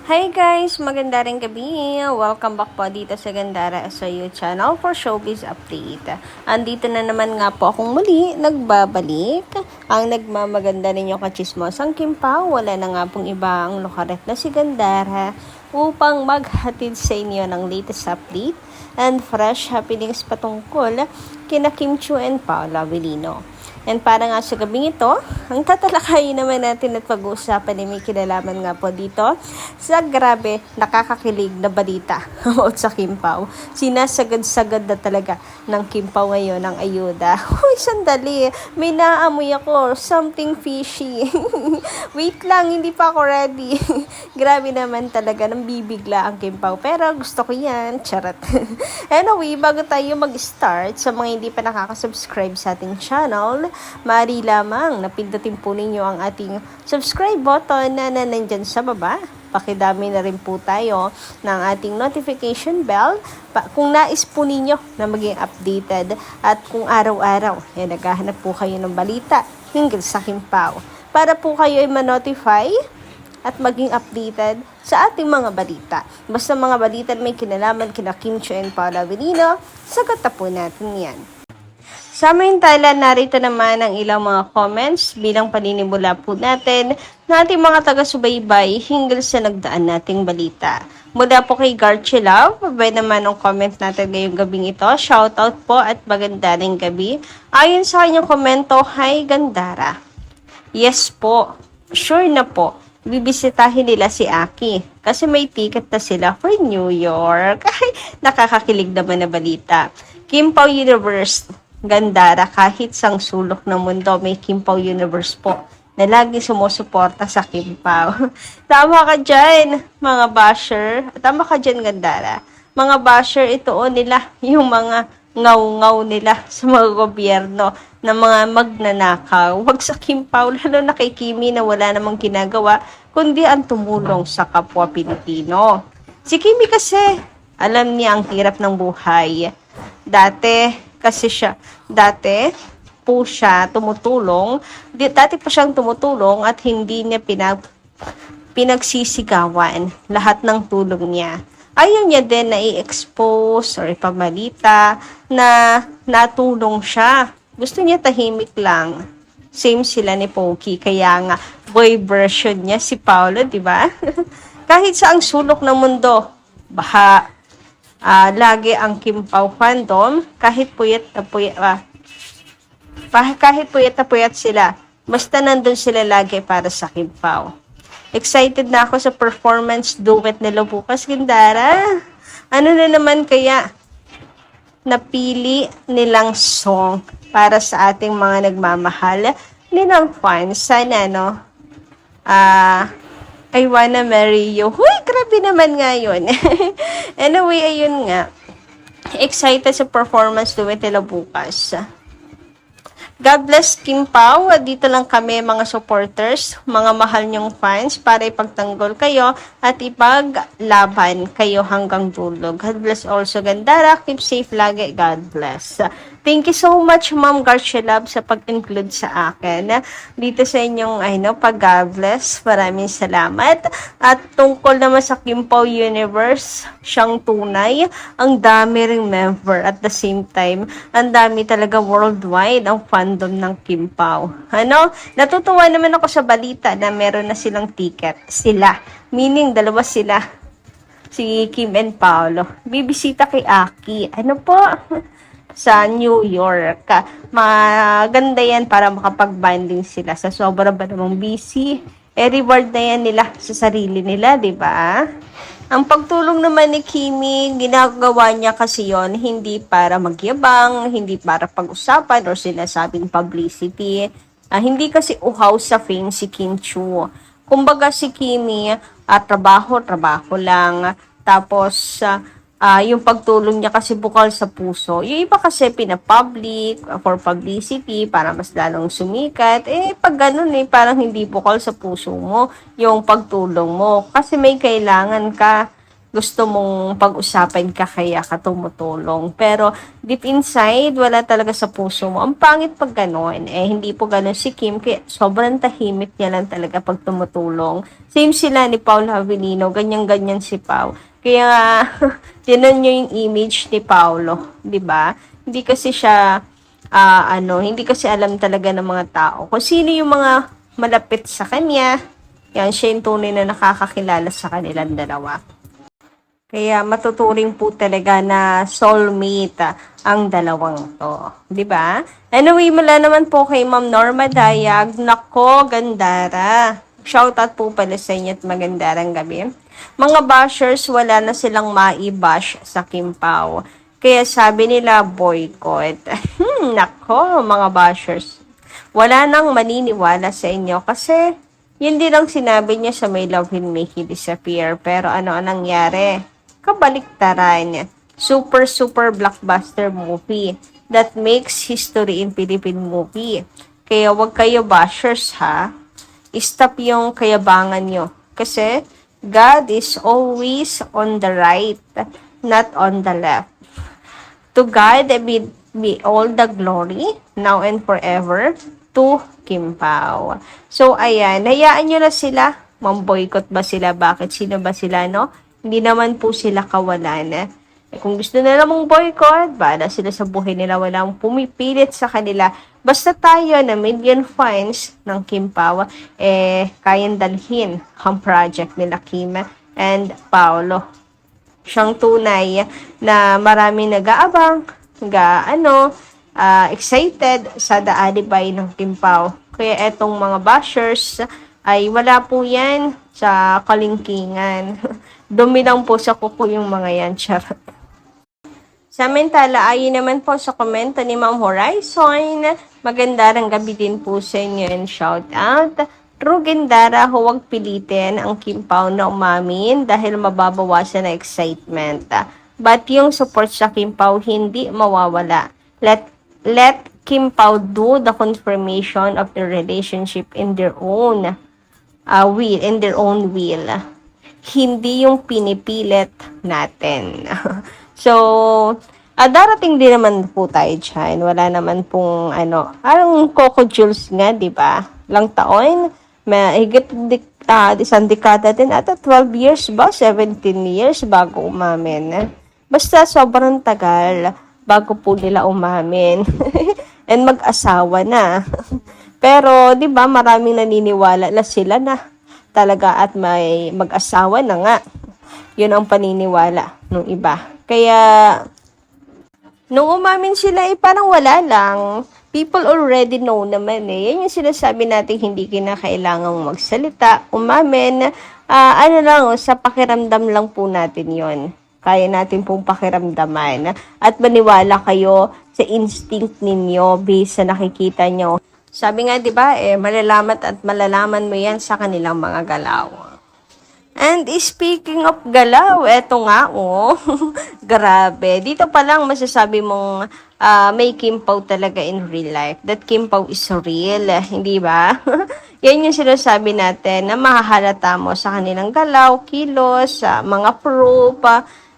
Hi guys! Maganda rin gabi! Welcome back po dito sa Gandara SOU channel for Showbiz Update. Andito na naman nga po akong muli, nagbabalik. Ang nagmamaganda ninyong kachismosang Kim Pao, wala na nga pong iba ang lukaret na si Gandara upang maghatid sa inyo ng latest update and fresh happenings patungkol kina Kim Chiu and Paula Avellino. And para nga sa gabing ito, ang tatalakayin naman natin at pag-uusapan ay may kinalaman nga po dito sa grabe nakakakilig na balita about sa Kim Pao. Sinasagad-sagad na talaga ng Kim Pao ngayon ang ayuda. Uy, sandali, may naamoy ako, something fishy. Wait lang, hindi pa ako ready. Grabe naman talaga, nang bibigla ang Kim Pao. Pero gusto ko yan, charot. Anyway, bago tayo mag-start, sa mga hindi pa nakaka-subscribe sa ating channel, maaari lamang napindutin po ninyo ang ating subscribe button na nandyan sa baba. Pakidami na rin po tayo ng ating notification bell kung nais po ninyo na maging updated at kung araw-araw naghahanap po kayo ng balita hinggil sa Kim Pao para po kayo ay ma-notify at maging updated sa ating mga balita. Basta mga balita may kinalaman kina Kim Chiu and Paula Avellino, sagot na po natin yan. Samantala, narito naman ang ilang mga comments bilang paninimula po natin na ating mga taga-subaybay hinggil sa nagdaan nating balita. Mula po kay Garchi Love, babay naman ang comment natin ngayong gabing ito. Shoutout po at maganda ring gabi. Ayon sa kanyang komento, Hi Gandara. Yes po, sure na po. Bibisitahin nila si Aki kasi may ticket na sila for New York. Ay, nakakakilig naman na balita. Kim Pao Universe, Gandara, kahit sang sulok ng mundo, may Kim Pao Universe po na lagi sumusuporta sa Kim Pao. Tama ka dyan, mga basher. Tama ka dyan, Gandara. Mga basher, ito nila yung mga ngaw-ngaw nila sa mga gobyerno na mga magnanakaw. Huwag sa Kim Pao, lalo na kay Kimi na wala namang ginagawa, kundi ang tumulong sa kapwa Pilipino. Si Kimi kasi, alam niya ang hirap ng buhay. Dati po siya tumutulong, dati pa siyang tumutulong at hindi niya pinagsisigawan lahat ng tulong niya. Ayaw niya din na i-expose or ipabalita na natulong siya. Gusto niya tahimik lang. Same sila ni Poki, kaya nga boy version niya si Paolo, di ba? Kahit sa ang sulok ng mundo, lagi ang Kim Pao fandom, kahit puyat na puyat sila, basta nandun sila lagi para sa Kim Pao. Excited na ako sa performance duet nila bukas, Gandara. Ano na naman kaya napili nilang song para sa ating mga nagmamahal nilang fans? Sana, I Wanna Marry You. Huy, grabe naman nga yun. Anyway, ayun nga. Excited sa performance duet nila bukas. God bless Kim Pao. Dito lang kami mga supporters, mga mahal niyong fans para ipagtanggol kayo at ipaglaban kayo hanggang dulo. God bless also Gandara. Keep safe lagi. God bless. Thank you so much, Ma'am Garcia Love, sa pag-include sa akin dito sa inyong pag-God bless. Maraming salamat. At tungkol naman sa Kim Pao Universe, siyang tunay, ang dami ring member. At the same time, ang dami talaga worldwide ang fandom ng Kim Pao. Natutuwa naman ako sa balita na meron na silang ticket. Meaning dalawa sila. Si Kim and Paolo. Bibisita kay Aki. Sa New York. Maganda yan para makapag-bonding sila sa sobra ba namang busy. Reward na yan nila sa sarili nila, di ba? Ang pagtulong naman ni Kimi, ginagawa niya kasi yon hindi para magyabang, hindi para pag-usapan or sinasabing publicity. Hindi kasi uhaw sa fame si Kim Chiu. Kumbaga si Kimi, trabaho lang. Tapos, yung pagtulong niya kasi bukal sa puso. Yung iba kasi pinapublic for publicity para mas lalong sumikat. Pag ganun parang hindi bukal sa puso mo yung pagtulong mo. Kasi may kailangan ka gusto mong pag-usapan ka kaya ka tumutulong. Pero deep inside, wala talaga sa puso mo. Ang pangit pag gano'n. Eh, hindi po gano'n si Kim. Kaya sobrang tahimik niya lang talaga pag tumutulong. Same sila ni Paul Avellino. Ganyan-ganyan si Pau. Kaya, tinan nyo yung image ni Paulo. 'Di ba? Hindi kasi siya, hindi kasi alam talaga ng mga tao kung sino yung mga malapit sa kanya. Yan, siya yung tunay na nakakakilala sa kanilang dalawa. Kaya matuturing po talaga na soulmate ang dalawang to. 'Di ba? Anyway, mula naman po kay Ma'am Norma Dayag. Nako, gandara. Shoutout po pala sa inyo at magandarang gabi. Mga bashers, wala na silang mai-bash sa Kim Pao. Kaya sabi nila, boycott. Nako, mga bashers. Wala nang maniniwala sa inyo kasi yun din ang sinabi niya sa May Love Will Make You Disappear. Pero ano ang nangyari? Kabaliktaran. Super, super blockbuster movie that makes history in Philippine movie. Kaya wag kayo bashers ha. Stop yung kayabangan nyo. Kasi God is always on the right, not on the left. To God be all the glory, now and forever, to Kim Pao. So, ayan, hayaan nyo na sila. Mamboycott ba sila? Bakit? Sino ba sila, no? Hindi naman po sila kawalan. Eh, kung gusto nila mong boycott, bala sila sa buhay nila. Walang pumipilit sa kanila. Basta tayo na million fans ng Kim Pao, kayang dalhin ang project nila Kim and Paolo. Siyang tunay na maraming nag-aabang, excited sa daalibay ng Kim Pao. Kaya etong mga bashers ay wala po yan sa kalingkingan. Dumi lang po sa kuko yung mga yan, charot. Samantala, ayon naman po sa komento ni Ma'am Horizon, magandang gabi din po sa inyo and shout out. True Gendara, huwag pilitin ang Kim Pao na umamin dahil mababawasan na excitement. But yung support sa Kim Pao hindi mawawala. Let Kim Pao do the confirmation of the relationship in their own will. Hindi yung pinipilit natin. So, darating din naman po tayo dyan. Wala naman pong, parang Coco Jules nga, di ba? Lang taon, higit isang dekada din, ata 12 years ba? 17 years bago umamin. Basta sobrang tagal bago po nila umamin. And mag-asawa na. Pero, di ba, maraming naniniwala na sila na talaga at may mag-asawa na nga. Yun ang paniniwala ng iba. Kaya, nung umamin sila, parang wala lang. People already know naman eh. Yan yung sinasabi natin, hindi kinakailangang magsalita. Umamin, sa pakiramdam lang po natin yon. Kaya natin pong pakiramdaman. At maniwala kayo sa instinct ninyo based sa nakikita nyo. Sabi nga, di ba, malalaman at malalaman mo yan sa kanilang mga galaw. And speaking of galaw, eto nga, grabe. Dito pa lang masasabi mong may Kim Pao talaga in real life. That Kim Pao is real, hindi ba? Yan yung sinasabi natin na mahahalata mo sa kanilang galaw, kilos, mga proof,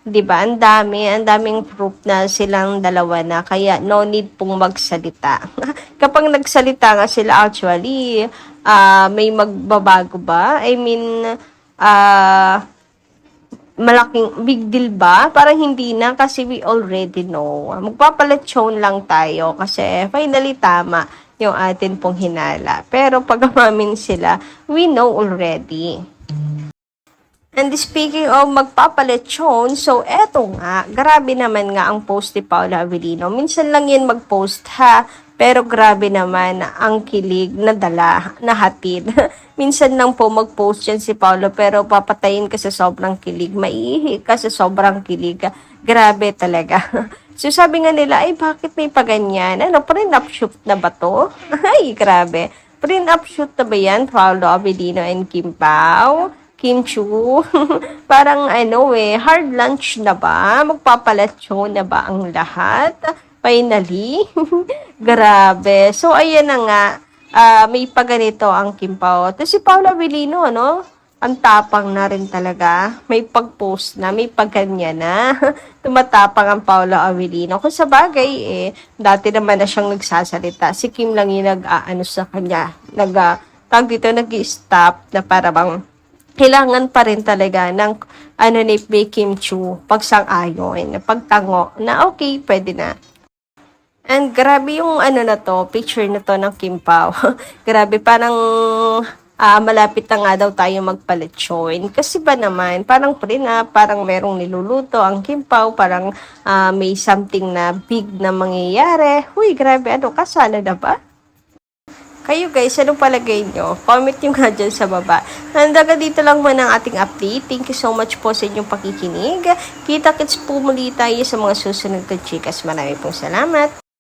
di ba? Ang daming proof na silang dalawa na. Kaya no need pong magsalita. Kapag nagsalita nga sila actually, may magbabago ba? I mean, malaking big deal ba? Parang hindi na kasi we already know. Magpapalatsyon lang tayo kasi finally tama yung atin pong hinala. Pero pag umamin sila, we know already. And speaking of magpapalechon, so eto nga, grabe naman nga ang post ni Paula Avellino. Minsan lang yan mag-post ha, pero grabe naman ang kilig na dala, na hatid. Minsan lang po mag-post yan si Paolo, pero papatayin ka sa sobrang kilig. Maiihi ka sa sobrang kilig. Grabe talaga. So sabi nga nila, ay bakit may paganyan? Prenup shoot na ba to? Ay, grabe. Prenup shoot na ba yan? Paolo Avellino and Kim Pao? Kim Chu? Parang hard lunch na ba? Magpapalatyo na ba ang lahat? Finally? Grabe. So, ayan na nga. May paganito ang Kim Pao. Tapos si Paula Avellino, ang tapang na rin talaga. May pag-post na, may pagganyan na. Tumatapang ang Paula Avellino. Kung sa bagay, dati naman na siyang nagsasalita. Si Kim lang yung nag-aano sa kanya. Tawag dito, nag-stop na para bang kailangan pa rin talaga ng ni Kim Chu pagsang-ayon, pagtango na okay, pwede na. And grabe yung na to, picture na to ng Kim Pao. Grabe, parang malapit na nga daw tayo magpalechon. Kasi ba naman, parang parang merong niluluto ang Kim Pao, parang may something na big na mangyayari. Huy, grabe, kasala na ba? Kayo guys, anong palagay nyo? Comment nyo nga dyan sa baba. Nandaga dito lang muna ang ating update. Thank you so much po sa inyong pakikinig. Kita-kits po muli tayo sa mga susunod na chikas. Marami pong salamat.